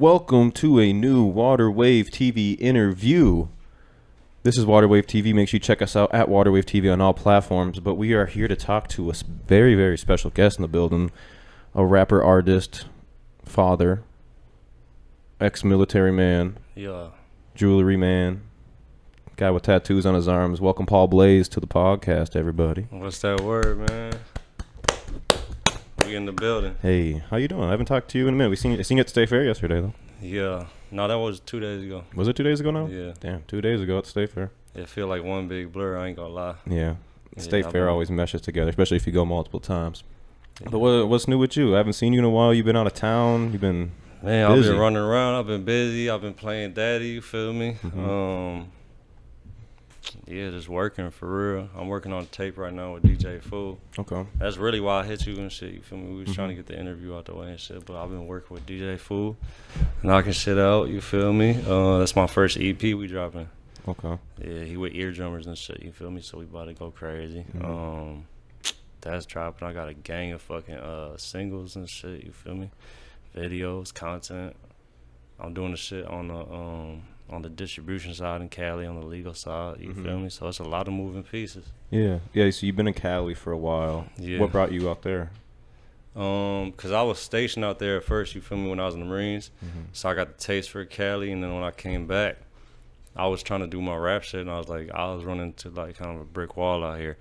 welcome to a new Waterwave TV interview. This is Waterwave TV. Make sure you check us out at Waterwave TV on all platforms. But we are here to talk to a very, very special guest in the building. A rapper, artist, father, ex-military man, jewelry man, guy with tattoos on his arms. Welcome Paul Blaze to the podcast, everybody. What's that word, man? We in the building. Hey, how you doing? I haven't talked to you in a minute. I seen you at State Fair yesterday, though. Yeah. No, that was 2 days ago. Was it 2 days ago now? Yeah. Damn, 2 days ago at State Fair. It feel like one big blur, I ain't gonna lie. Yeah. State Fair always meshes together, especially if you go multiple times. Yeah. But what's new with you? I haven't seen you in a while. You've been out of town. You've been busy. I've been running around. I've been busy. I've been playing daddy, you feel me? Mm-hmm. Yeah, just working for real. I'm working on a tape right now with DJ Fool. Okay. That's really why I hit you and shit, you feel me? We was trying to get the interview out the way and shit, but I've been working with DJ Fool, knocking shit out, you feel me? That's my first EP we dropping. Okay. Yeah, he with eardrummers and shit, you feel me? So we about to go crazy. Mm-hmm. That's dropping. I got a gang of fucking singles and shit, you feel me? Videos, content. I'm doing the shit on the distribution side in Cali, on the legal side, you feel me? So it's a lot of moving pieces. Yeah, so you've been in Cali for a while. Yeah. What brought you out there? Because I was stationed out there at first, you feel me, when I was in the Marines. So I got the taste for Cali, and then when I came back, I was trying to do my rap shit, and I was running into like kind of a brick wall out here.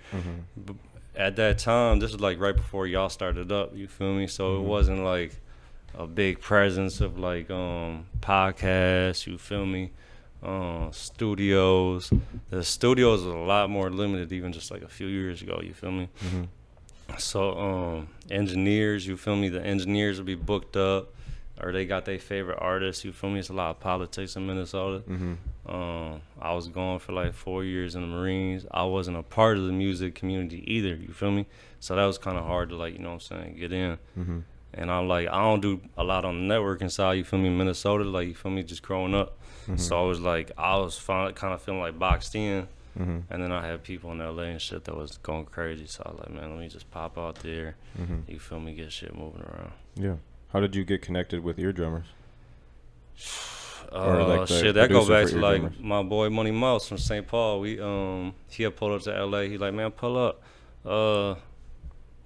But at that time, this was like right before y'all started up, you feel me? So it wasn't like a big presence of like podcasts, you feel me? Studios. The studios was a lot more limited even just like a few years ago, you feel me? So engineers, you feel me? The engineers will be booked up or they got their favorite artists, you feel me? It's a lot of politics in Minnesota. I was gone for like 4 years in the Marines. I wasn't a part of the music community either, you feel me? So that was kind of hard to like, you know what I'm saying, get in. And I'm like, I don't do a lot on the networking side, you feel me, Minnesota, like, you feel me, just growing up. So I was like, kind of feeling like boxed in. And then I had people in LA and shit that was going crazy. So I was like, man, let me just pop out there, you feel me, get shit moving around. Yeah. How did you get connected with eardrummers? Shit, that go back to like my boy Money Mouse from St. Paul. He had pulled up to LA. He like, man, pull up.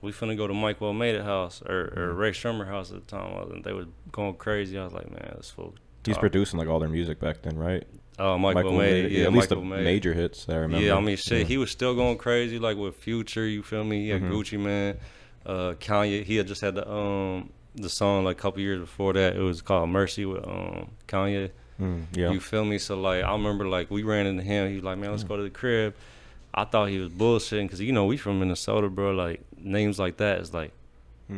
We finna go to Mike Well Made It house or Ray Shermer house at the time. They was going crazy. I was like, man, this fool. He's producing like all their music back then, right? Mike Well Made It. Yeah, at least the major hits that I remember. Yeah, I mean, shit, he was still going crazy, like with Future, you feel me? He had Gucci Mane, Kanye. He had just had the song like a couple years before that. It was called Mercy with Kanye. You feel me? So like, I remember like we ran into him. He was like, man, let's go to the crib. I thought he was bullshitting because, you know, we from Minnesota, bro. Like, names like that is like,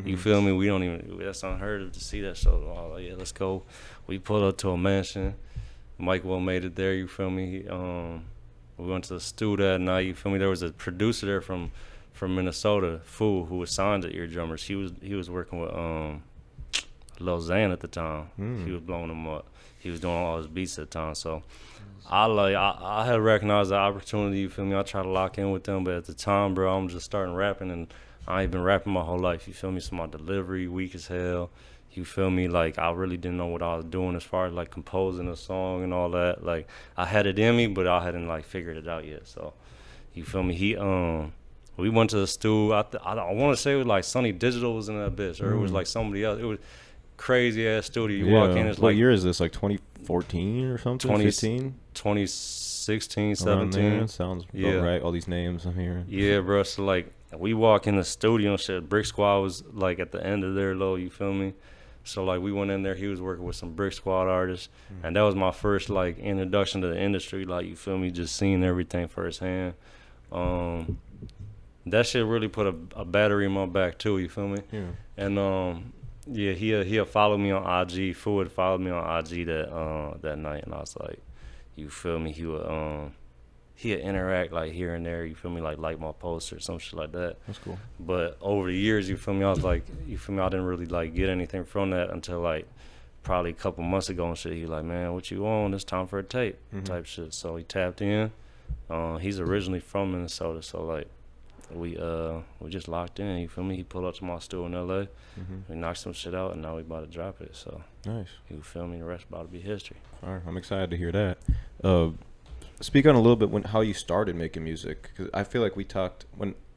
you feel me? We don't even, that's unheard of to see that. So, like, yeah, let's go. We pulled up to a mansion. Mike Well Made It there, you feel me? We went to the studio that night, you feel me? There was a producer there from Minnesota, Fool, who was signed to Eardrummers. He was working with Lil Xan at the time. He was blowing him up. He was doing all his beats at the time. So I had recognized the opportunity, you feel me? I tried to lock in with them, but at the time, bro, I'm just starting rapping, and I ain't been rapping my whole life, you feel me? So my delivery weak as hell, you feel me? Like, I really didn't know what I was doing as far as like composing a song and all that. Like, I had it in me, but I hadn't like figured it out yet. So, you feel me? We went to the studio. I want to say it was like Sonny Digital was in that bitch, or it was like somebody else. It was crazy ass studio. You walk in, it's what like, year is this? Like 2014 or something? 2016, 17. Sounds about right. All these names I'm hearing. Yeah, bro. So like, we walk in the studio and shit. Brick Squad was like at the end of their low. You feel me? So like, we went in there. He was working with some Brick Squad artists, and that was my first like introduction to the industry. Like, you feel me? Just seeing everything firsthand. That shit really put a battery in my back too. You feel me? Yeah. And yeah, he'll follow me on IG. Fool would follow me on IG that night, and I was like, you feel me? He'd interact like here and there. You feel me? Like my post or some shit like that. That's cool. But over the years, you feel me? I was like, you feel me? I didn't really like get anything from that until like probably a couple months ago and shit. He like, man, what you on? It's time for a tape type shit. So he tapped in. He's originally from Minnesota, so like, we just locked in. You feel me? He pulled up to my studio in LA. We knocked some shit out, and now we about to drop it. So Nice. you feel me? The rest about to be history. All right, I'm excited to hear that. Speak on a little bit how you started making music, because I feel like we talked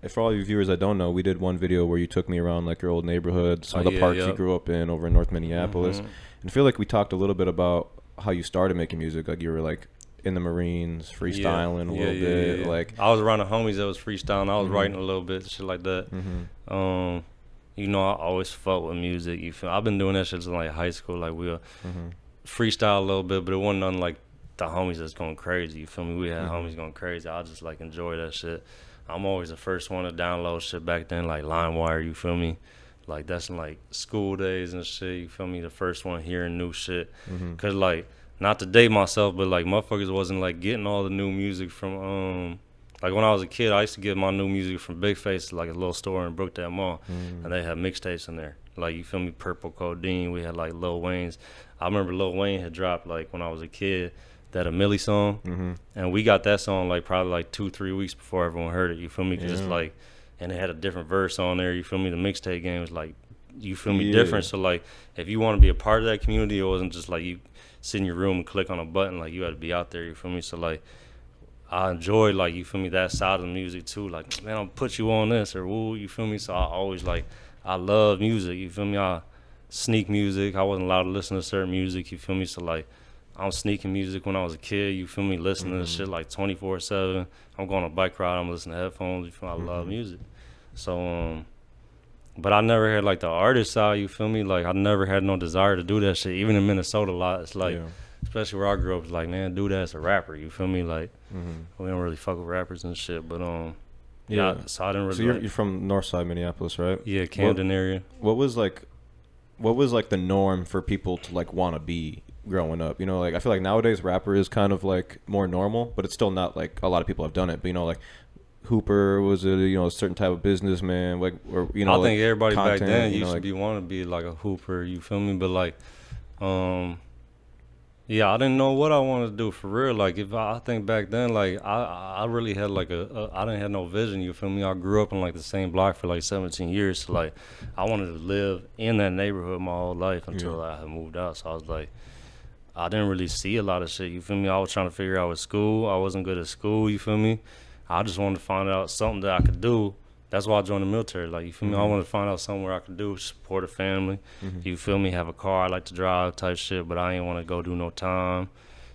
for all you viewers that don't know, we did one video where you took me around like your old neighborhood, some of the parks you grew up in over in North Minneapolis, and I feel like we talked a little bit about how you started making music, like you were like in the Marines, freestyling a little bit. Like I was around the homies that was freestyling. I was writing a little bit, shit like that. You know, I always fuck with music. You feel? I've been doing that shit since like high school. Like we'll freestyle a little bit, but it wasn't nothing like the homies that's going crazy. You feel me? We had homies going crazy. I just like enjoy that shit. I'm always the first one to download shit back then, like LimeWire. You feel me? Like that's in like school days and shit. You feel me? The first one hearing new shit, cause like. Not to date myself, but like motherfuckers wasn't like getting all the new music from like when I was a kid, I used to get my new music from Big Face, like a little store in Brookdale Mall, and they had mixtapes in there. Like you feel me, Purple Codeine. We had like Lil Wayne's. I remember Lil Wayne had dropped like when I was a kid that A Millie song, and we got that song like probably like 2-3 weeks before everyone heard it. You feel me? Cause it's like, and it had a different verse on there. You feel me? The mixtape game was like, you feel me, different. So like, if you want to be a part of that community, it wasn't just like you sit in your room and click on a button. Like you had to be out there. You feel me? So like, I enjoy like, you feel me, that side of the music too. Like, man, I'll put you on this or woo. You feel me? So I always like, I love music. You feel me? I sneak music. I wasn't allowed to listen to certain music. You feel me? So like, I'm sneaking music when I was a kid. You feel me? Listening to shit like 24/7. I'm going on a bike ride. I'm listening to headphones. You feel me? I love music. So but I never had like the artist side, you feel me? Like I never had no desire to do that shit. Even in Minnesota a lot, it's like, especially where I grew up, it's like, man, do that as a rapper, you feel me? Like, we don't really fuck with rappers and shit, but so I didn't really. So you're from Northside Minneapolis, right? Yeah, Camden area. What was like the norm for people to like want to be growing up? You know, like I feel like nowadays rapper is kind of like more normal, but it's still not like a lot of people have done it. But you know, like Hooper was a certain type of businessman, like, or I think like everybody content, back then used to like, be wanting to be like a Hooper, you feel me? But like, yeah, I didn't know what I wanted to do for real. Like if I think back then, like I really had like I didn't have no vision, you feel me? I grew up in like the same block for like 17 years, so like I wanted to live in that neighborhood my whole life until I had moved out. So I was like, I didn't really see a lot of shit, you feel me? I was trying to figure out with school. I wasn't good at school, you feel me? I just wanted to find out something that I could do. That's why I joined the military. Like, you feel me? I wanted to find out something where I could do, support a family. You feel me? Have a car I like to drive type shit, but I ain't want to go do no time.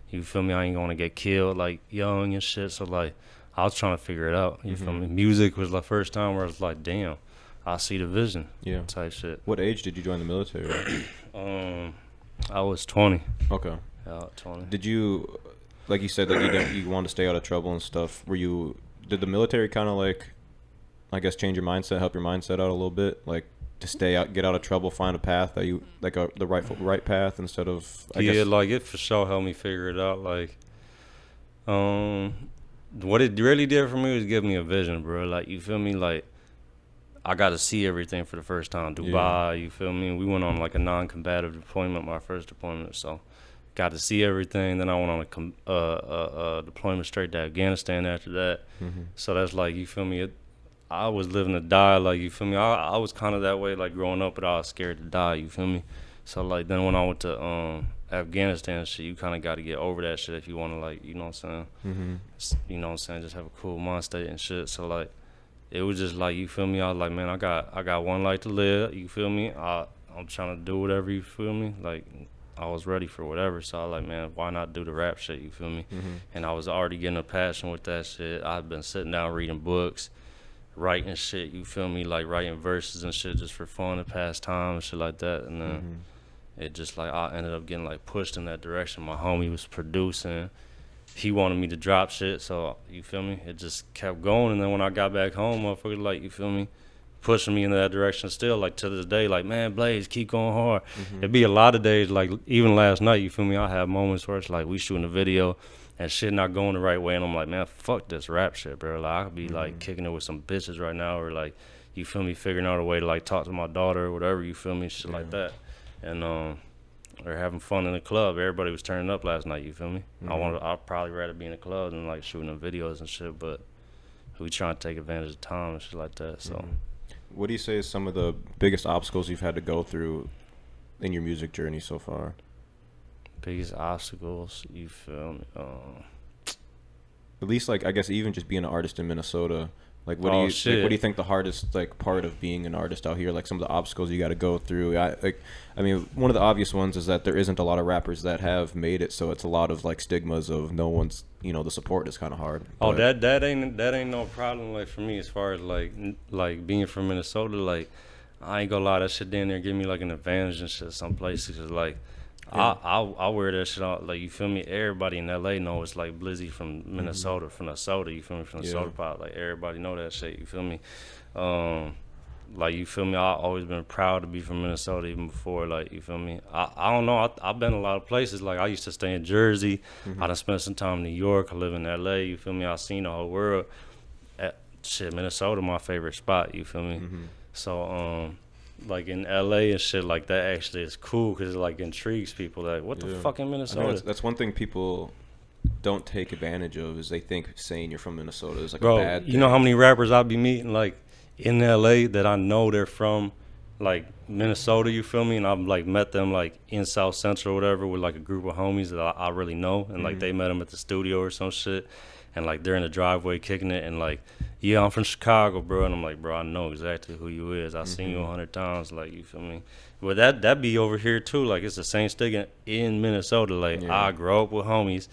You feel me? I ain't want to get killed, like, young and shit. So, like, I was trying to figure it out. You feel me? Music was the first time where I was like, damn, I see the vision type shit. What age did you join the military? I was 20. Okay. Yeah, 20. Did you, like you said, that you wanted to stay out of trouble and stuff, did the military kind of like, I guess, change your mindset, help your mindset out a little bit, like to stay out, get out of trouble, find a path that you like, the right path instead of I guess. Like it for sure helped me figure it out. Like, what it really did for me was give me a vision, bro. Like, you feel me? Like, I got to see everything for the first time. Dubai, you feel me? We went on like a non-combative deployment, my first deployment, so got to see everything. Then I went on a deployment straight to Afghanistan after that. So that's like, you feel me? I was living to die, like, you feel me? I was kind of that way, like, growing up, but I was scared to die, you feel me? So, like, then when I went to Afghanistan and shit, you kind of got to get over that shit if you want to, like, you know what I'm saying? You know what I'm saying? Just have a cool mind state and shit. So, like, it was just like, you feel me? I was like, man, I got one life to live, you feel me? I'm trying to do whatever, you feel me? Like, I was ready for whatever, so I was like, man, why not do the rap shit, you feel me? And I was already getting a passion with that shit. I've been sitting down reading books, writing shit, you feel me? Like, writing verses and shit just for fun and past time and shit like that. And then it just, like, I ended up getting, like, pushed in that direction. My homie was producing. He wanted me to drop shit, so, you feel me? It just kept going. And then when I got back home, motherfucker, like, you feel me? Pushing me in that direction still, like, to this day, like, man, Blaze, keep going hard. It'd be a lot of days, like, even last night, you feel me? I have moments where it's like, we shooting a video and shit not going the right way, and I'm like, man, fuck this rap shit, bro. Like, I could be, like, kicking it with some bitches right now, or, like, you feel me, figuring out a way to, like, talk to my daughter or whatever, you feel me, shit like that. And, or having fun in the club. Everybody was turning up last night, you feel me? I'd probably rather be in the club than, like, shooting the videos and shit, but we trying to take advantage of time and shit like that. So, what do you say is some of the biggest obstacles you've had to go through in your music journey so far? biggest obstacles, you feel me? At least, like, I guess even just being an artist in Minnesota, like, what Oh, do you shit. what do you think the hardest, like, part of being an artist out here, like some of the obstacles you got to go through? I mean, one of the obvious ones is that there isn't a lot of rappers that have made it, so it's a lot of like stigmas of no one's, the support is kind of hard. Oh, But, that ain't no problem, like, for me, as far as like being from Minnesota. Like, I ain't gonna lie, that shit down there give me like an advantage and shit some places. 'Cause, like, Yeah. I wear that shit out, like, you feel me? Everybody in LA know it's like Blizzy from Minnesota, from the soda, you feel me? From the soda pop, like, everybody know that shit, you feel me? Like, you feel me? I always been proud to be from Minnesota even before, like, you feel me? I don't know, I've been a lot of places. Like, I used to stay in Jersey, I done spent some time in New York, I live in LA, you feel me? I seen the whole world. Shit, Minnesota my favorite spot, you feel me? So like, in LA and shit like that actually is cool because it like intrigues people, like, what the fuck in I Minnesota? know that's one thing people don't take advantage of, is they think saying you're from Minnesota is like Bro, a bad thing. you know how many rappers I be meeting like in LA that I know they're from like Minnesota, you feel me? And I've like met them like in South Central or whatever with like a group of homies that I really know, and like they met them at the studio or some shit, and like they're in the driveway kicking it, and like, yeah, I'm from Chicago, bro. And I'm like, bro, I know exactly who you is. I seen you 100 times, like, you feel me? But that be over here too. Like, it's the same thing in Minnesota. Like, I grow up with homies,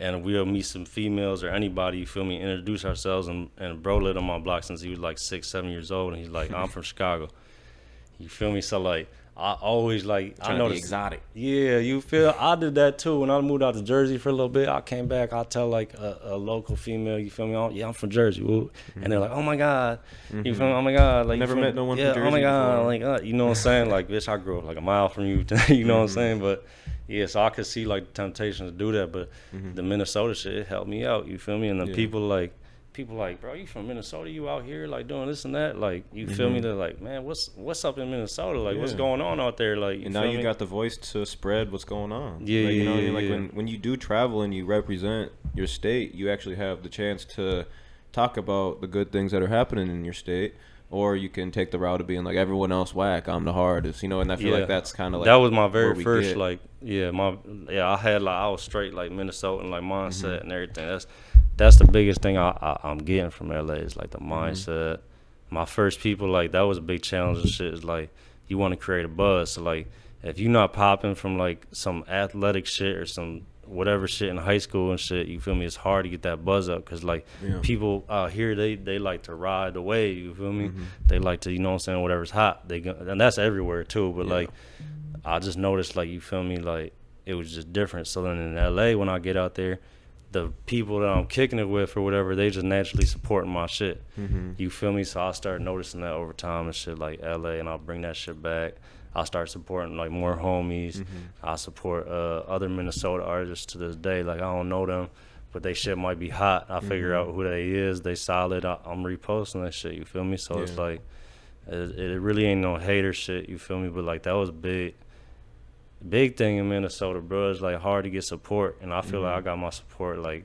and we'll meet some females or anybody, you feel me, introduce ourselves, and bro lived on my block since he was like 6-7 years old, and he's like, I'm from Chicago. You feel me? So like, I always like, I know exotic. Yeah, you feel. I did that too when I moved out to Jersey for a little bit. I came back. I tell like a local female, you feel me? Oh, yeah, I'm from Jersey. Woo. And they're like, oh my god, you feel me? Oh my god, like, I never met no one from Jersey oh my god, before. like, you know what I'm saying? Like, bitch, I grew up like a mile from you. You know what I'm saying? But yeah, so I could see like the temptation to do that. But the Minnesota shit, it helped me out. You feel me? And the people like, bro, you from Minnesota? You out here like doing this and that? Like, you feel me? They're like, man, what's up in Minnesota? Like, what's going on out there? Like, And now you got the voice to spread what's going on. Yeah, like, you know what I mean? yeah. Like, when you do travel and you represent your state, you actually have the chance to talk about the good things that are happening in your state. Or you can take the route of being like, everyone else whack, I'm the hardest, and I feel like that's kind of like, that was my very we first get. like, I had like, I was straight like Minnesota and like mindset and everything. That's the biggest thing I'm getting from LA is like the mindset. My first people, like, that was a big challenge and shit, is like, you want to create a buzz. So like, if you're not popping from like some athletic shit or some whatever shit in high school and shit, you feel me, it's hard to get that buzz up, because like, people out here, they like to ride the wave, you feel me? They like to, you know what I'm saying, whatever's hot, and that's everywhere too. But like, I just noticed, like, you feel me, like, it was just different. So then in LA, when I get out there, the people that I'm kicking it with or whatever, they just naturally supporting my shit. You feel me? So I started noticing that over time and shit, like LA, and I'll bring that shit back. I start supporting like more homies. I support other Minnesota artists to this day. Like, I don't know them, but they shit might be hot. I figure out who they is. They solid. I'm reposting that shit. You feel me? So it's like, it really ain't no hater shit. You feel me? But like, that was big thing in Minnesota, bro. It's like hard to get support, and I feel like I got my support like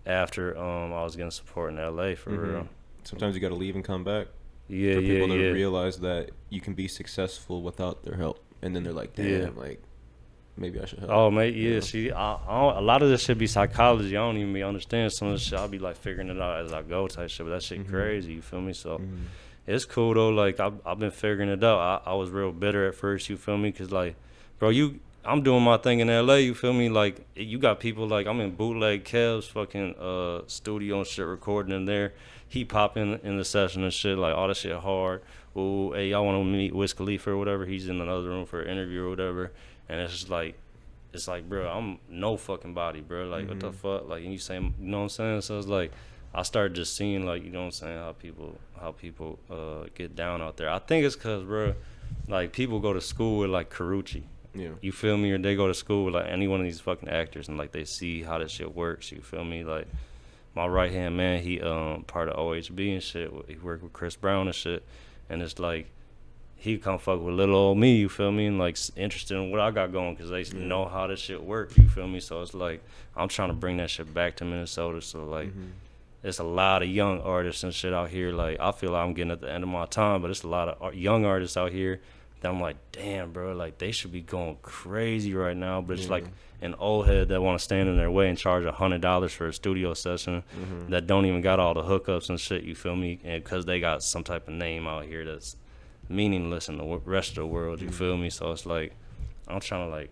after I was getting support in LA for real. Sometimes you got to leave and come back. Yeah, for people yeah. to realize that you can be successful without their help, and then they're like, damn, like, maybe I should help. Oh, mate, yeah. See, I don't, a lot of this shit be psychology. I don't even be understand some of this shit. I'll be like figuring it out as I go type shit, but that shit crazy. You feel me? So it's cool though. Like, I've been figuring it out. I was real bitter at first. You feel me? Cause like, bro, I'm doing my thing in LA. You feel me? Like, you got people like, I'm in bootleg Kev's fucking studio and shit, recording in there. He pop in the session and shit, like, all that shit hard. Ooh, hey, y'all want to meet Wiz Khalifa or whatever? He's in another room for an interview or whatever. And it's just like, bro, I'm no fucking body, bro. Like, what the fuck? Like, and you say, you know what I'm saying? So it's like, I started just seeing, like, you know what I'm saying, how people get down out there. I think it's because, bro, like, people go to school with like Karuchi. Yeah. You feel me? Or they go to school with like any one of these fucking actors, and like, they see how this shit works. You feel me? Like, my right hand man, he part of OHB and shit. He worked with Chris Brown and shit, and it's like, he come fuck with little old me, you feel me, and like interested in what I got going, because they know how this shit work, you feel me. So it's like, I'm trying to bring that shit back to Minnesota. So like, it's a lot of young artists and shit out here. Like, I feel like I'm getting at the end of my time, but it's a lot of young artists out here that I'm like, damn, bro, like, they should be going crazy right now. But it's like an old head that want to stand in their way and charge $100 for a studio session that don't even got all the hookups and shit, you feel me? And because they got some type of name out here that's meaningless in the rest of the world, you feel me? So it's like, I'm trying to, like,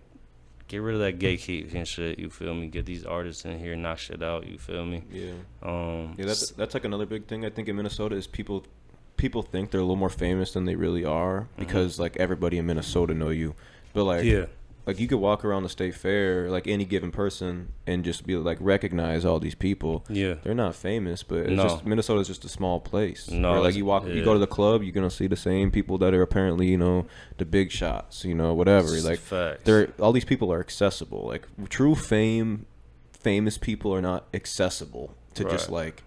get rid of that gatekeep and shit, you feel me? Get these artists in here, knock shit out, you feel me? Yeah. That's like another big thing I think in Minnesota is people think they're a little more famous than they really are because like everybody in Minnesota know you. But like you could walk around the state fair, like any given person, and just be like recognize all these people. Yeah, they're not famous, but it's just Minnesota's just a small place. No, like you go to the club, you're gonna see the same people that are apparently, you know, the big shots, you know, whatever. Like all these people are accessible. Like true famous people are not accessible to just like,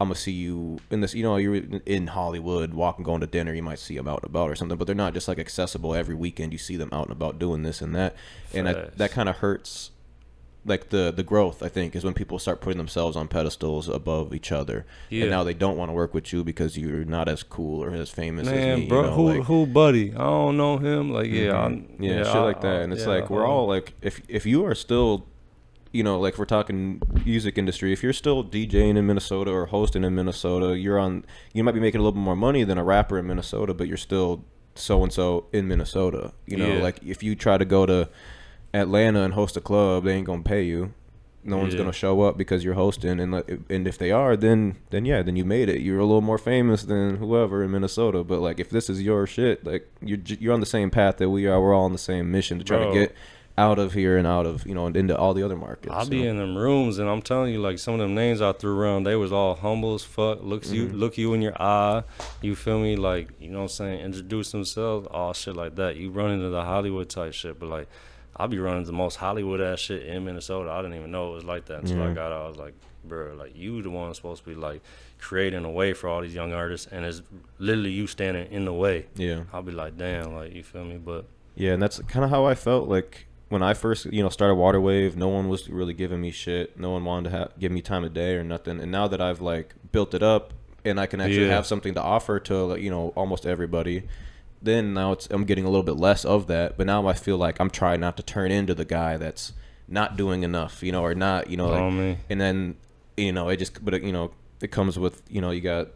I'm gonna see you in this, you know, you're in Hollywood walking, going to dinner, you might see them out and about or something, but they're not just like accessible every weekend. You see them out and about doing this and that, and that kind of hurts like the growth, I think, is when people start putting themselves on pedestals above each other, and now they don't want to work with you because you're not as cool or as famous as me, bro. You know, who buddy, I don't know him, like shit like that. And it's like we're all like, if you are still, you know, like if we're talking music industry, if you're still DJing in Minnesota or hosting in Minnesota, you might be making a little bit more money than a rapper in Minnesota, but you're still so-and-so in Minnesota. You know, like if you try to go to Atlanta and host a club, they ain't gonna pay you. No one's gonna show up because you're hosting, and if they are, then you made it. You're a little more famous than whoever in Minnesota. But like if this is your shit, like you're on the same path that we are. We're all on the same mission to try to get out of here and out of, you know, and into all the other markets. I'll be in them rooms and I'm telling you, like, some of them names I threw around, they was all humble as fuck. Look you in your eye, you feel me? Like, you know what I'm saying? Introduce themselves, all shit like that. You run into the Hollywood type shit, but like, I'll be running the most Hollywood ass shit in Minnesota. I didn't even know it was like that until I got out. I was like, bro, like, you the one that's supposed to be like creating a way for all these young artists, and it's literally you standing in the way. Yeah, I'll be like, damn, like, you feel me? But yeah, and that's kind of how I felt like when I first, you know, started Waterwave. No one was really giving me shit. No one wanted to give me time of day or nothing. And now that I've like built it up and I can actually have something to offer to, you know, almost everybody, then now I'm getting a little bit less of that. But now I feel like I'm trying not to turn into the guy that's not doing enough, you know, or not, you know, like, and then, you know, you know, it comes with, you know, you got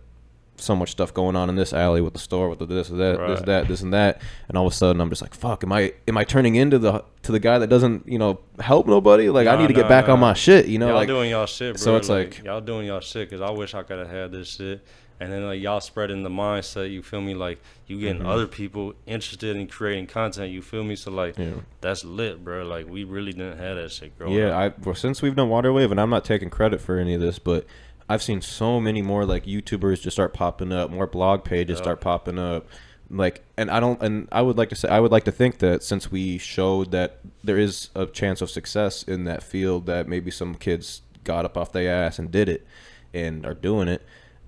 so much stuff going on in this alley with the store, with the this and that, this and that, and all of a sudden I'm just like, fuck, am I turning into the guy that doesn't, you know, help nobody? Like, I need to get back on my shit, you know? Y'all like doing y'all shit, bro. So it's like y'all doing y'all shit, because I wish I could have had this shit. And then like y'all spreading the mindset, you feel me? Like you getting other people interested in creating content, you feel me? So like that's lit, bro. Like we really didn't have that shit growing up. Well, since we've done Waterwave, and I'm not taking credit for any of this, but I've seen so many more like YouTubers just start popping up, more blog pages start popping up. Like, and I would like to think that since we showed that there is a chance of success in that field, that maybe some kids got up off their ass and did it and are doing it,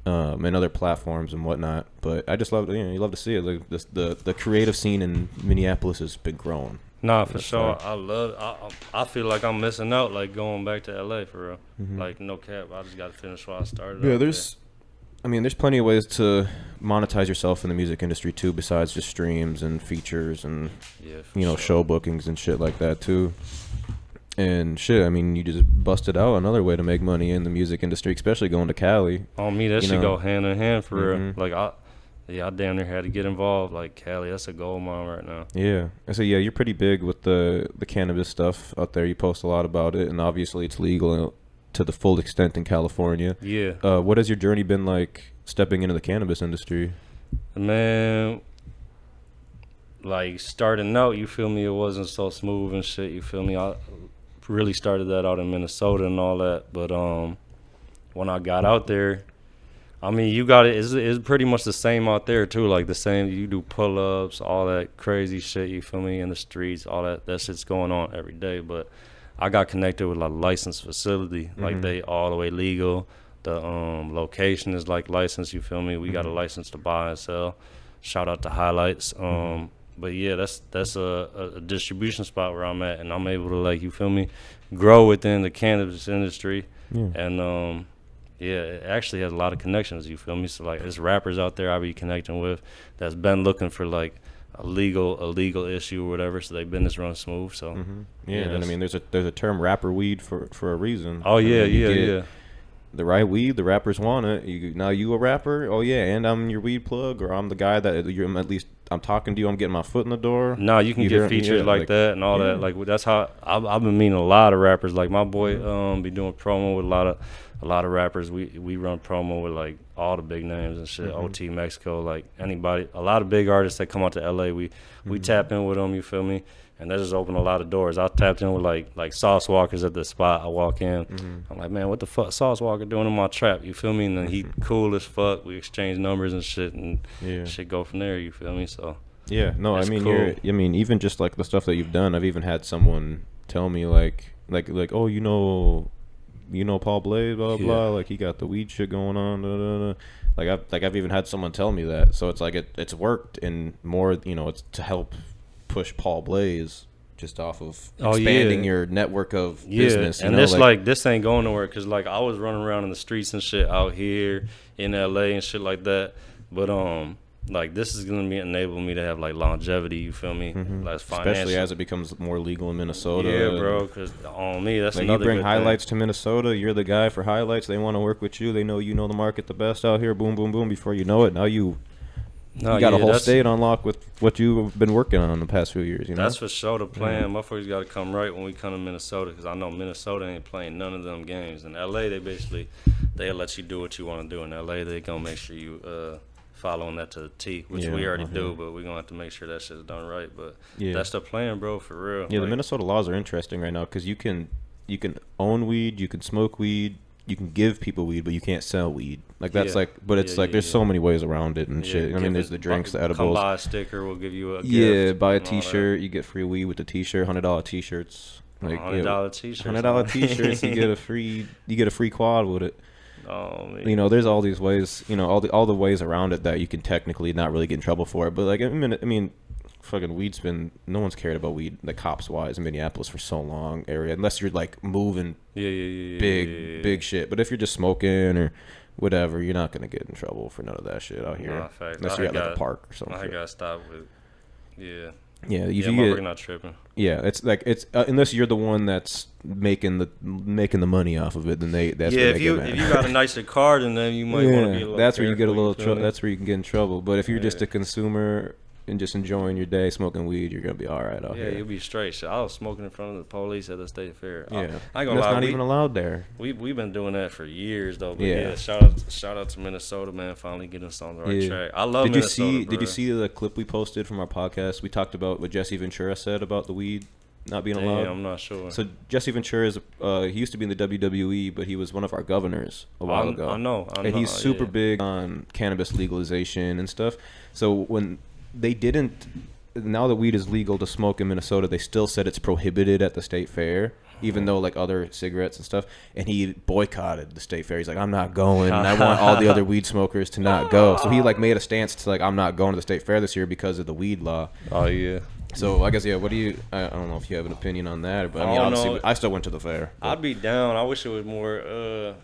and other platforms and whatnot. But I just love, you know, you love to see it. Like the creative scene in Minneapolis has been growing. Nah, for sure. I feel like I'm missing out, like going back to LA for real. Like, no cap. I just got to finish what I started. Yeah, there's plenty of ways to monetize yourself in the music industry too, besides just streams and features and you know, show bookings and shit like that too. And shit, I mean, you just busted out another way to make money in the music industry, especially going to Cali. On me, that should go hand in hand for real. Like I damn near had to get involved. Like, Cali, that's a gold mine right now. Yeah. And so, you're pretty big with the cannabis stuff out there. You post a lot about it, and obviously it's legal to the full extent in California. Yeah. What has your journey been like stepping into the cannabis industry? Man, like, starting out, you feel me, it wasn't so smooth and shit, you feel me? I really started that out in Minnesota and all that. But when I got out there, I mean, you got it. It's pretty much the same out there too. Like the same, you do pull-ups, all that crazy shit. You feel me? In the streets, all that shit's going on every day. But I got connected with a licensed facility. Like they all the way legal. The location is like licensed. You feel me? We got a license to buy and sell. Shout out to Highlights. But yeah, that's a distribution spot where I'm at, and I'm able to, like, you feel me, grow within the cannabis industry. And Yeah, it actually has a lot of connections, you feel me? So like there's rappers out there I be connecting with that's been looking for like a legal issue or whatever, so they business runs smooth. So Yeah, and I mean there's a term rapper weed for a reason. oh I yeah, mean, you yeah, get yeah. the right weed, the rappers want it. Now you a rapper? Oh yeah, and I'm your weed plug, or I'm the guy that you're at least I'm talking to you. I'm getting my foot in the door. No, you can You get hear, features yeah, like that and all yeah. that. Like that's how I've been meeting a lot of rappers. Like my boy be doing promo with a lot of rappers. We run promo with like all the big names and shit. OT Mexico, like anybody, a lot of big artists that come out to LA. We tap in with them. You feel me? And that just opened a lot of doors. I tapped in with like Sauce Walker's at the spot. I walk in, I'm like, man, what the fuck Sauce Walker doing in my trap? You feel me? And then he cool as fuck. We exchange numbers and shit, and shit go from there. You feel me? So Yeah, no, I that's mean cool. I mean even just like the stuff that you've done. I've even had someone tell me like oh you know Paul Blaze blah blah blah, like he got the weed shit going on. Da, da, da. I've even had someone tell me that. So it's like it's worked, and more it's to help push Paul Blaze just off of expanding your network of business. And this like this ain't going nowhere because like I was running around in the streets and shit out here in LA and shit like that. But like this is gonna be enable me to have like longevity. You feel me? Like especially as it becomes more legal in Minnesota. Yeah, bro. Because on me, that's like another. You bring good highlights thing. to Minnesota. You're the guy for highlights. They want to work with you. They know you know the market the best out here. Boom, boom, boom. Before you know it, now you got a whole state on lock with what you've been working on the past few years. You know, that's for sure the plan. Motherfuckers got to come right when we come to Minnesota because I know Minnesota ain't playing none of them games. In LA, they'll let you do what you want to do. In LA, they gonna make sure you following that to the T, which we already do, but we're gonna have to make sure that shit's done right. But that's the plan, bro, for real. Yeah, like, the Minnesota laws are interesting right now because you can own weed, you can smoke weed, you can give people weed, but you can't sell weed. Like that's there's so many ways around it and shit. I mean, there's the drinks, the edibles. Come buy a sticker, we'll give you a gift. Yeah, buy a T-shirt, you get free weed with the T-shirt. $100 T-shirts. Like $100 T-shirts. $100 T-shirts. You get a free quad with it. Oh, man. There's all these ways. All the ways around it that you can technically not really get in trouble for it. But like I mean, fucking weed's been no one's cared about weed, the cops wise in Minneapolis for so long area unless you're like moving big shit. But if you're just smoking or whatever, you're not gonna get in trouble for none of that shit out here. Unless you're at like a park or something. I gotta stop with we're not tripping. Yeah, it's like unless you're the one that's making the money off of it, then that's if you got a nicer card, and then you might want to be a little. That's where you get a little trouble. That's where you can get in trouble. But if you're just a consumer and just enjoying your day smoking weed, you're gonna be all right out here. Yeah, you'll be straight. So I was smoking in front of the police at the state fair. Yeah, I ain't gonna lie, that's not even allowed there. We've been doing that for years though. But shout out to Minnesota, man. Finally getting us on the right track. I love Minnesota. Did you see the clip we posted from our podcast? We talked about what Jesse Ventura said about the weed not being allowed. I'm not sure. So Jesse Ventura is he used to be in the WWE, but he was one of our governors a while ago. I know. And he's super big on cannabis legalization and stuff. So when they didn't. Now that weed is legal to smoke in Minnesota, they still said it's prohibited at the state fair, even though like other cigarettes and stuff. And he boycotted the state fair. He's like, I'm not going. And I want all the other weed smokers to not go. So he like made a stance to like, I'm not going to the state fair this year because of the weed law. Oh yeah. So I guess what do you? I don't know if you have an opinion on that, but I mean, obviously, I still went to the fair. But. I'd be down. I wish it was more.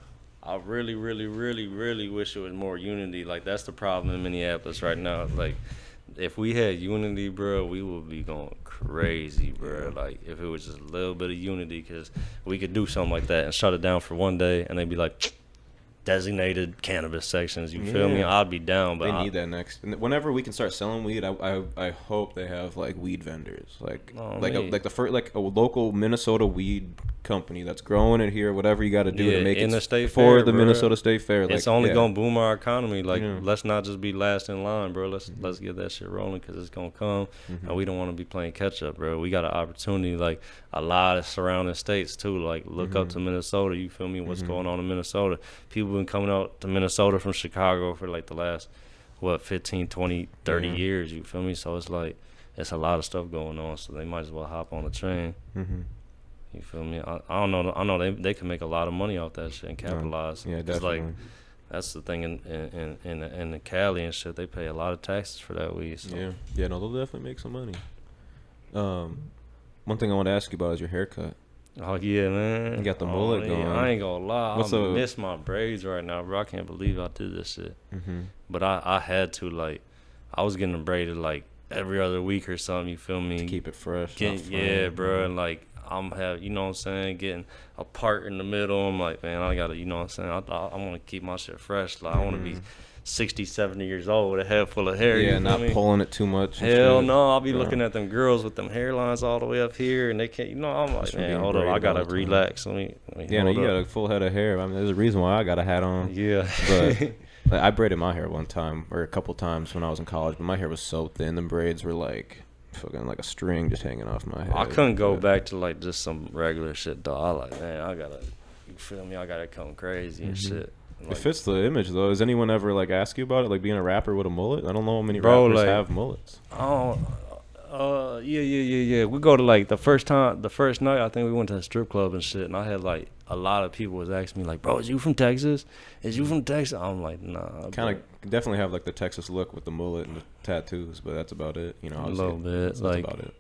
I really, really, really, really wish it was more unity. Like that's the problem in Minneapolis right now. Like. If we had unity, bro, we would be going crazy, bro. Like, if it was just a little bit of unity, because we could do something like that and shut it down for one day, and they'd be like, designated cannabis sections. You feel me? I'd be down, but they need that next. And whenever we can start selling weed, I hope they have like weed vendors, like the first like a local Minnesota weed company that's growing it here. Whatever you got to do to make it the state for fair, the bro. Minnesota State Fair. It's only gonna boom our economy. Like let's not just be last in line, bro. Let's get that shit rolling because it's gonna come, and we don't want to be playing catch up, bro. We got an opportunity, like a lot of surrounding states too. Like look up to Minnesota. You feel me? What's going on in Minnesota? People been coming out to Minnesota from Chicago for like the last 15, 20, 30 years. You feel me? So it's like it's a lot of stuff going on. So they might as well hop on the train. You feel me? I don't know. I know they can make a lot of money off that shit and capitalize. Yeah, definitely. Like, that's the thing in the Cali and shit. They pay a lot of taxes for that weed. So. Yeah. No, they'll definitely make some money. One thing I want to ask you about is your haircut. Oh yeah, man. You got the mullet yeah, going. I ain't gonna lie. What's I up? miss my braids right now, bro. I can't believe I did this shit. Mm-hmm. But I had to, like, I was getting them braided like every other week or something. You feel me? To keep it fresh. Yeah, bro. And like you know what I'm saying, getting a part in the middle. I'm like, man, I gotta, you know what I'm saying. I want to keep my shit fresh. Like I want to be 60, 70 years old with a head full of hair. Yeah, you not feel me? pulling it too much. Hell shit. no, I'll be looking at them girls with them hairlines all the way up here, and they can't. You know, I'm like, man, hold up, I gotta relax. Let me yeah, no, you up. got a full head of hair. I mean, there's a reason why I got a hat on. Yeah, but like, I braided my hair one time or a couple times when I was in college, but my hair was so thin. The braids were like fucking like a string just hanging off my head. I couldn't go back to like just some regular shit though. I like, man, I gotta, you feel me? I gotta come crazy and shit. Like, it fits the image though. Has anyone ever like asked you about it, like being a rapper with a mullet? I don't know how many rappers like, have mullets. Oh, yeah. We go to like the first night. I think we went to a strip club and shit, and I had like a lot of people was asking me like, "Bro, is you from Texas? Is you from Texas?" I'm like, "Nah." Kind of definitely have like the Texas look with the mullet and the tattoos, but that's about it. You know, a little bit. That's like, about it.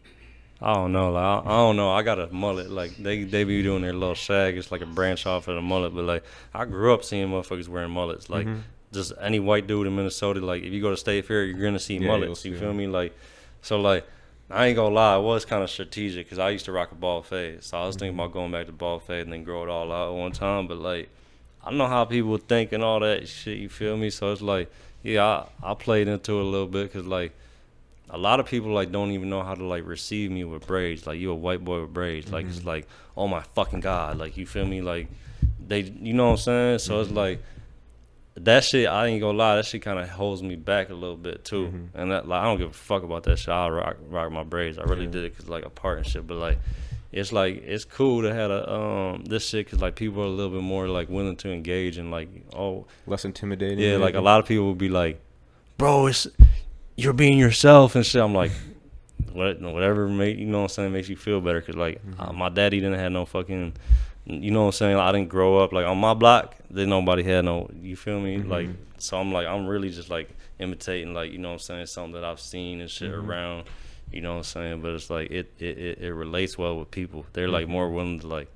I don't know. Like, I don't know. I got a mullet. Like they be doing their little shag. It's like a branch off of the mullet. But like I grew up seeing motherfuckers wearing mullets. Like just any white dude in Minnesota. Like if you go to State Fair, you're gonna see mullets. You feel me? Like so like I ain't gonna lie. It was kind of strategic because I used to rock a bald fade. So I was thinking about going back to bald fade and then grow it all out at one time. But like I know how people think and all that shit. You feel me? So it's like yeah, I played into it a little bit because like. A lot of people like don't even know how to like receive me with braids. Like you a white boy with braids. Like it's like, oh my fucking God. Like you feel me? Like they, you know what I'm saying? So it's like that shit. I ain't gonna lie. That shit kind of holds me back a little bit too. And that like I don't give a fuck about that shit. I rock my braids. I really did it cause like a partnership. But like it's cool to have a this shit cause like people are a little bit more like willing to engage and like less intimidating. Yeah, like a lot of people will be like, bro, you're being yourself and shit. I'm like, whatever, you know what I'm saying, makes you feel better. Cause like my daddy didn't have no fucking, you know what I'm saying. Like, I didn't grow up like on my block. Then nobody had no, you feel me? Like, so I'm like, I'm really just like imitating, like, you know what I'm saying, something that I've seen and shit around. You know what I'm saying? But it's like it relates well with people. They're like more willing to like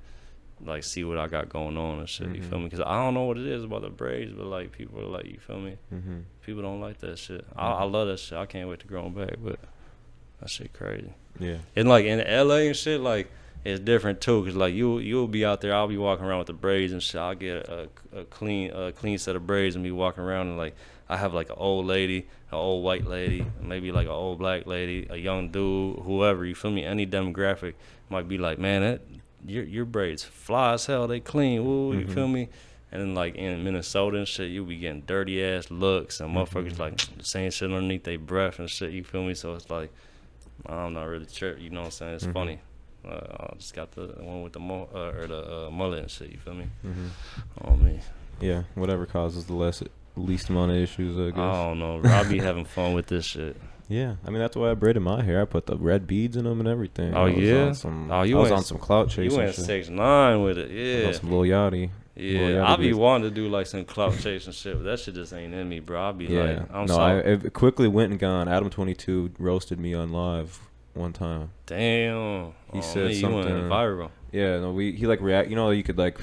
see what I got going on and shit. You feel me? Because I don't know what it is about the braids, but like people are like, you feel me? People don't like that shit. I love that shit. I can't wait to grow them back, but that shit crazy. Yeah. And like in LA and shit, like it's different too. Cause like you'll be out there. I'll be walking around with the braids and shit. I'll get a clean set of braids and be walking around and like I have like an old lady, an old white lady, maybe like an old black lady, a young dude, whoever. You feel me? Any demographic might be like, man, that. Your braids fly as hell, they clean, woo, you feel me? And then like in Minnesota and shit, you be getting dirty ass looks and motherfuckers like saying shit underneath their breath and shit, you feel me? So it's like I'm not really sure, you know what I'm saying? It's funny. I just got the one with the mullet and shit, you feel me? On me. Yeah, whatever causes the least amount of issues, I guess. I don't know, bro. I be having fun with this shit. Yeah, I mean that's why I braided my hair. I put the red beads in them and everything. Oh yeah. I was on some clout chasing. You went 6'9" with it, yeah. On some Lil Yachty. Yeah, I be wanting to do like some clout chasing shit, but that shit just ain't in me, bro. I be like, I'm sorry. It quickly went and gone. Adam 22 roasted me on live one time. Damn. He said something. You went viral. Yeah, no, he like react. You know, you could like,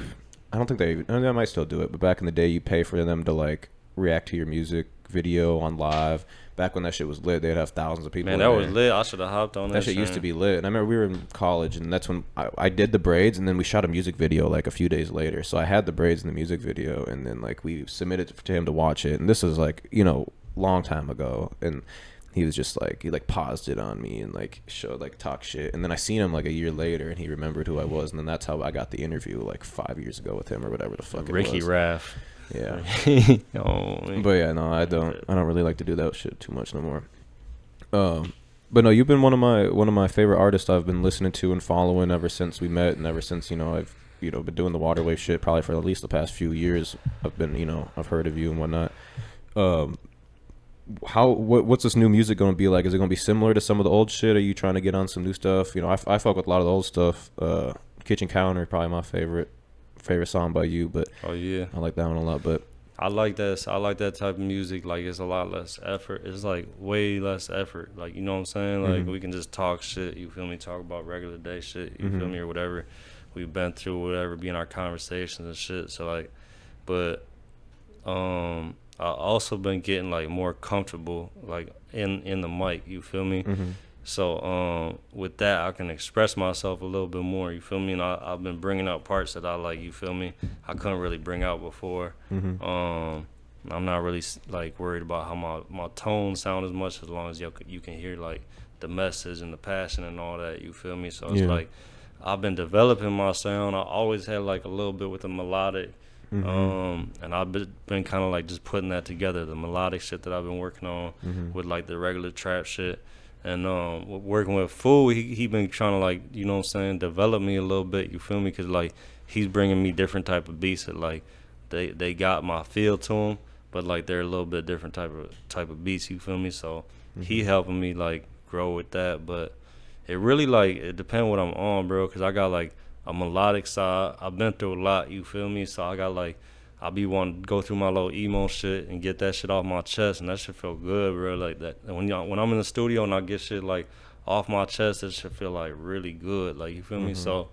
I don't think they might still do it, but back in the day, you pay for them to like react to your music video on live. Back when that shit was lit, they'd have thousands of people. Man, that was lit. I should have hopped on that. That shit used to be lit. And I remember we were in college, and that's when I did the braids, and then we shot a music video like a few days later. So I had the braids in the music video, and then like we submitted to him to watch it. And this was like, you know, long time ago. And he was just like, he like paused it on me and like showed like talk shit. And then I seen him like a year later, and he remembered who I was. And then that's how I got the interview like 5 years ago with him or whatever the fuck it was. Ricky Raff. Yeah. Oh, but yeah, no, I don't really like to do that shit too much no more. But no, you've been one of my favorite artists I've been listening to and following ever since we met, and ever since I've been doing the water wave shit probably for at least the past few years. I've heard of you and whatnot. What's this new music going to be like? Is it going to be similar to some of the old shit? Are you trying to get on some new stuff? I fuck with a lot of the old stuff. Kitchen Counter probably my favorite song by you, but oh yeah, I like that one a lot. But I like that type of music. Like it's a lot less effort. It's like way less effort. Like, you know what I'm saying? Like we can just talk shit. You feel me? Talk about regular day shit. You feel me? Or whatever we've been through, whatever, be in our conversations and shit. So like, but I also been getting like more comfortable like in the mic. You feel me? Mm-hmm. So with that, I can express myself a little bit more. You feel me? And I've been bringing out parts that I like. You feel me? I couldn't really bring out before. Mm-hmm. I'm not really like worried about how my tone sound as much, as long as you can hear like the message and the passion and all that. You feel me? So it's like I've been developing my sound. I always had like a little bit with the melodic. And I've been kind of like just putting that together, the melodic shit that I've been working on with like the regular trap shit. And working with Fool, he been trying to like, you know what I'm saying, develop me a little bit, you feel me? Because like he's bringing me different type of beats that like they got my feel to them, but like they're a little bit different type of beats, you feel me? So he helping me like grow with that. But it really like, it depends what I'm on, bro, because I got like a melodic side. I've been through a lot, you feel me? So I got like, I be wanting to go through my little emo shit and get that shit off my chest, and that shit feel good, bro. Like that, and when I'm in the studio and I get shit like off my chest, that shit feel like really good, like, you feel me? So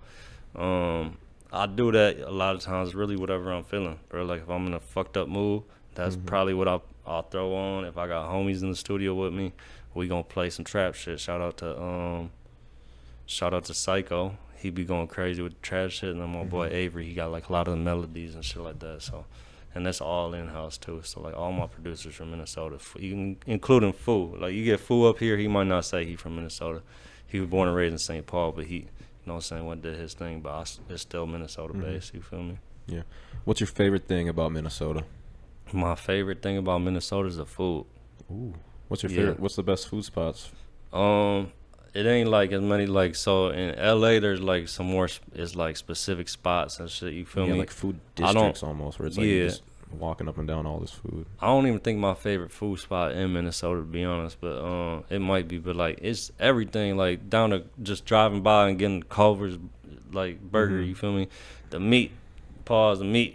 I do that a lot of times, really whatever I'm feeling, bro. Like if I'm in a fucked up mood, that's probably what I'll throw on. If I got homies in the studio with me, we gonna play some trap shit. Shout out to Psycho. He be going crazy with the trap shit, and then my boy Avery, he got like a lot of the melodies and shit like that. So, and that's all in house too. So like all my producers from Minnesota, including Foo. Like you get Foo up here, he might not say he from Minnesota. He was born and raised in St. Paul, but he, you know what I'm saying, went did his thing. But it's still Minnesota based. You feel me? Yeah. What's your favorite thing about Minnesota? My favorite thing about Minnesota is the food. Ooh. What's your favorite? What's the best food spots? It ain't like as many, like, so in LA there's like some more it's like specific spots and shit, you feel me? Like food districts almost, where it's like you're just walking up and down all this food. I don't even think my favorite food spot in Minnesota, to be honest, but it might be, but like it's everything, like down to just driving by and getting Culver's like burger, you feel me? The meat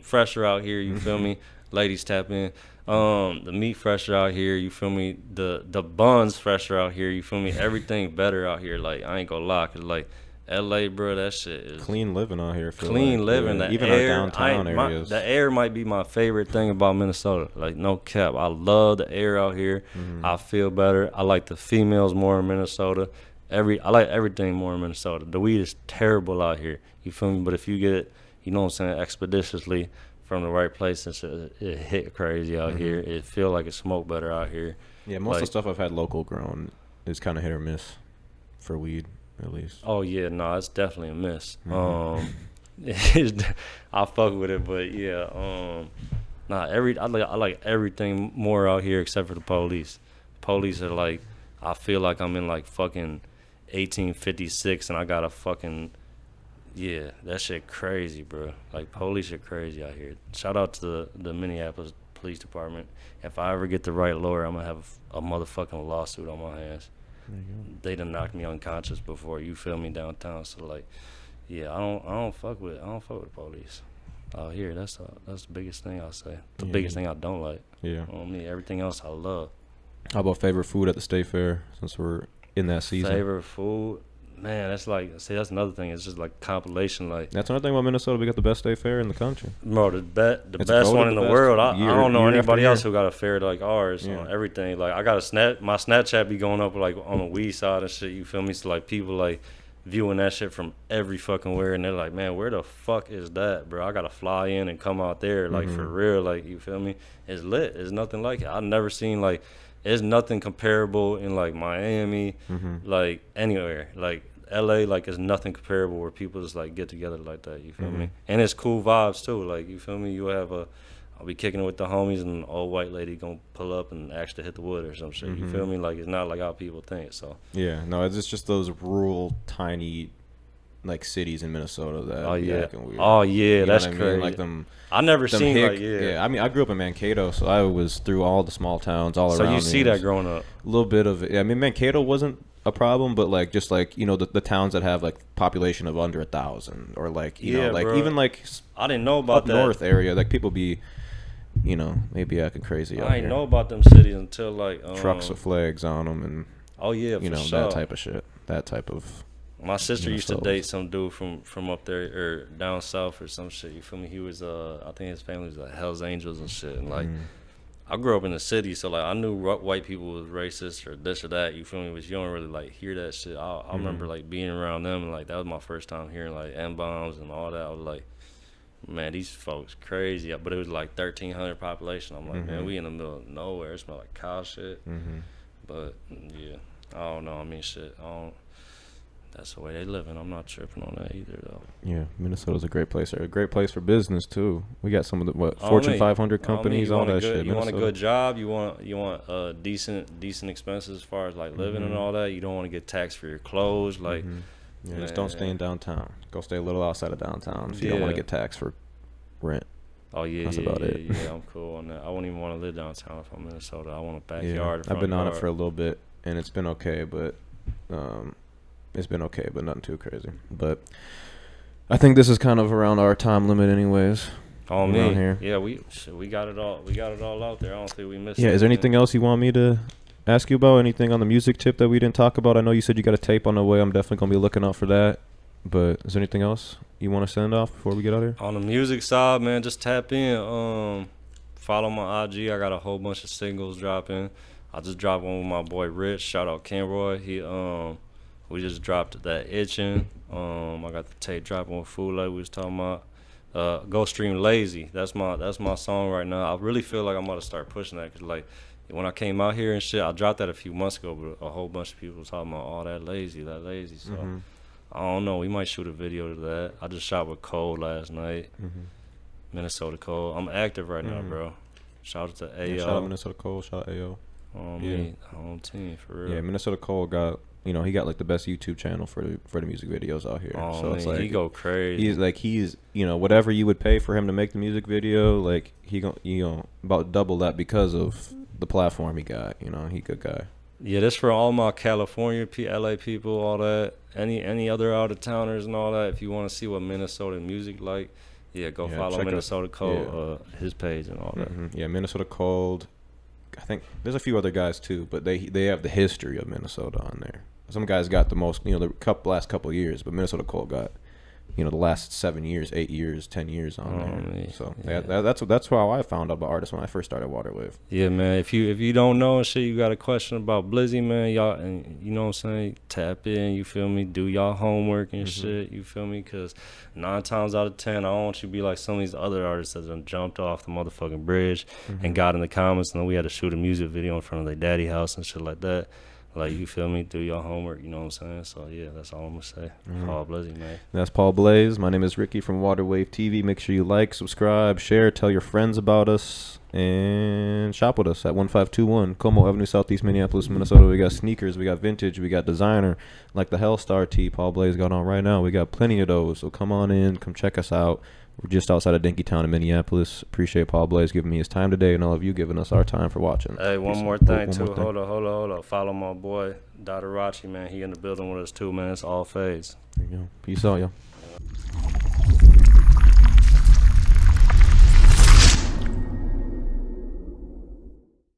fresher out here, you feel me? Ladies tap in. The meat fresher out here, you feel me? The buns fresher out here, you feel me? Everything better out here. Like I ain't gonna lie, 'cause like LA, bro, that shit is clean living out here. Clean living. The even air, our downtown areas. The air might be my favorite thing about Minnesota. Like no cap, I love the air out here. I feel better. I like the females more in Minnesota. I like everything more in Minnesota. The weed is terrible out here. You feel me? But if you get it, you know what I'm saying, expeditiously from the right place, it hit crazy out here. It feel like it smoke better out here. Yeah, most of the stuff I've had local grown is kind of hit or miss for weed, at least. Oh yeah, no, it's definitely a miss. I fuck with it, but yeah, I like everything more out here except for the police. Police are like, I feel like I'm in like fucking 1856 and I got a fucking, yeah, that shit crazy, bro. Like police are crazy out here. Shout out to the Minneapolis Police Department. If I ever get the right lawyer, I'm gonna have a motherfucking lawsuit on my hands. They done knocked me unconscious before, you feel me, downtown. So like, yeah, I don't fuck with the police out here. That's the biggest thing I'll say. The biggest thing I don't like. Yeah. On me, everything else I love. How about favorite food at the State Fair, since we're in that season? Favorite food? Man, that's like, see, that's another thing. It's just like compilation. Like that's another thing about Minnesota. We got the best state fair in the country. Bro, the best one in the world. I don't know anybody else who got a fair like ours on everything. Like I got my Snapchat be going up like on the weed side and shit. You feel me? So like people like viewing that shit from every fucking where, and they're like, man, where the fuck is that, bro? I gotta fly in and come out there, like for real. Like you feel me? It's lit. It's nothing like it. I've never seen like. There's nothing comparable in like Miami, like anywhere, like LA, like it's nothing comparable where people just like get together like that. You feel me? And it's cool vibes too. Like you feel me? You have I'll be kicking it with the homies, and an old white lady gonna pull up and actually hit the wood or some shit. You feel me? Like it's not like how people think. So yeah, no, it's just those rural, tiny, like cities in Minnesota that acting weird. Oh yeah, that's crazy. I mean? Like them. I never seen I mean, I grew up in Mankato, so I was through all the small towns all around. So you see that growing up. A little bit of it. I mean, Mankato wasn't a problem, but like just like the towns that have like population of under 1,000, or like you know like bro. Even like I didn't know about up that north area, like people be maybe acting crazy. I didn't know about them cities until like trucks with flags on them and for that type of shit. That type of My sister used to Minnesota. date some dude from up there or down south or some shit. You feel me? He was I think his family was like Hell's Angels and shit. And like I grew up in the city, so like I knew white people was racist or this or that. You feel me? But you don't really like hear that shit. I remember like being around them and like that was my first time hearing like M bombs and all that. I was like, man, these folks crazy. But it was like 1,300 population. I'm like, man, we in the middle of nowhere. It smell like cow shit. But yeah, I don't know. I mean, shit. That's the way they living. I'm not tripping on that either, though. Yeah, Minnesota's a great place. A great place for business too. We got some of the Fortune 500 companies, all that shit. You want a good job. You want decent expenses as far as like living and all that. You don't want to get taxed for your clothes. Like, yeah, just don't stay in downtown. Go stay a little outside of downtown if you don't want to get taxed for rent. Oh yeah, that's about it. Yeah, I'm cool on that. I wouldn't even want to live downtown if I'm in Minnesota. I want a backyard. Yeah, I've been on it for a little bit, and it's been okay, but nothing too crazy. But I think this is kind of around our time limit, anyways. On me, here. Yeah, we got it all. We got it all out there. I don't think we missed. Yeah, is there anything else you want me to ask you about? Anything on the music tip that we didn't talk about? I know you said you got a tape on the way. I'm definitely gonna be looking out for that. But is there anything else you want to send off before we get out of here? On the music side, man, just tap in. Follow my IG. I got a whole bunch of singles dropping. I just dropped one with my boy Rich. Shout out Kenroy. We just dropped that Itchin'. I got the tape dropping with Food like we was talking about. Go stream Lazy. That's my song right now. I really feel like I'm about to start pushing that because like when I came out here and shit, I dropped that a few months ago, but a whole bunch of people was talking about all that lazy. So I don't know. We might shoot a video to that. I just shot with Cole last night. Minnesota Cole. I'm active right now, bro. Shout out to AO. Yeah, shout out Minnesota Cole. Shout out AO. Me, home team for real. Yeah, Minnesota Cole got. He got like the best YouTube channel for the music videos out here. So it's like he go crazy. He's whatever you would pay for him to make the music video, like he about double that because of the platform he got. He good guy. Yeah, this for all my California, LA people, all that. Any other out of towners and all that. If you want to see what Minnesota music like, go follow Minnesota Cold, his page and all that. Yeah, Minnesota Cold. I think there's a few other guys too, but they have the history of Minnesota on there. Some guys got the most, the last couple of years, but Minnesota Cold got, the last 7 years, 8 years, 10 years on there. So that's how I found out about artists when I first started Waterwave. Yeah, man. If you don't know and shit, you got a question about Blizzy, man, y'all, and you know what I'm saying, tap in. You feel me? Do y'all homework and shit. You feel me? Because 9 times out of 10, I don't want you to be like some of these other artists that done jumped off the motherfucking bridge and got in the comments, and then we had to shoot a music video in front of their daddy house and shit like that. Like, you feel me? Do your homework, you know what I'm saying? So, yeah, that's all I'm going to say. Paul Blizzy, man. That's Paul Blaze. My name is Ricky from Waterwave TV. Make sure you like, subscribe, share, tell your friends about us, and shop with us at 1521 Como Avenue, Southeast Minneapolis, Minnesota. We got sneakers, we got vintage, we got designer, like the Hellstar tee Paul Blaze got on right now. We got plenty of those, so come on in, come check us out. We're just outside of Dinkytown in Minneapolis. Appreciate Paul Blaze giving me his time today and all of you giving us our time for watching. Hey, one more thing, too. Hold on. Follow my boy, Dotarachi, man. He in the building with us, too, man. It's all phase. There you go. Peace out, y'all.